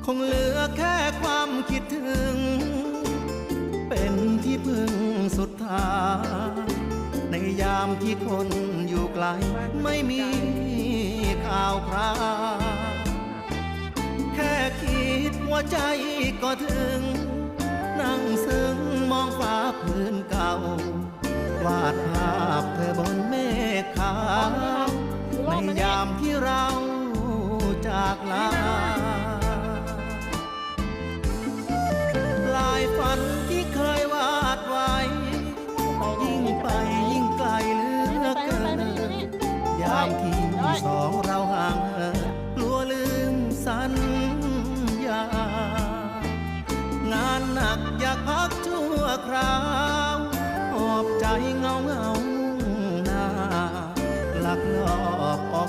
คงเหลือแค่ความคิดถึงเป็นที่พึ่งสุดท้ายในยามที่คนอยู่ไกลไม่มีข่าวคราวแค่คิดว่าใจก็ถึงนั่งซึ้งมองฟ้าพื้นเก่าวาดภาพเธอบนเมฆขาวในยามที่เราจากลาลายฝันที่เคยวาดไว้ยิ่งไปยิ่งไกลเหลือเกินยามที่สองเราห่างเหินกลัวลืมสัญญางานหนักอยากพักชั่วคราวหอบใจเงาหน้าหลักหลอกออก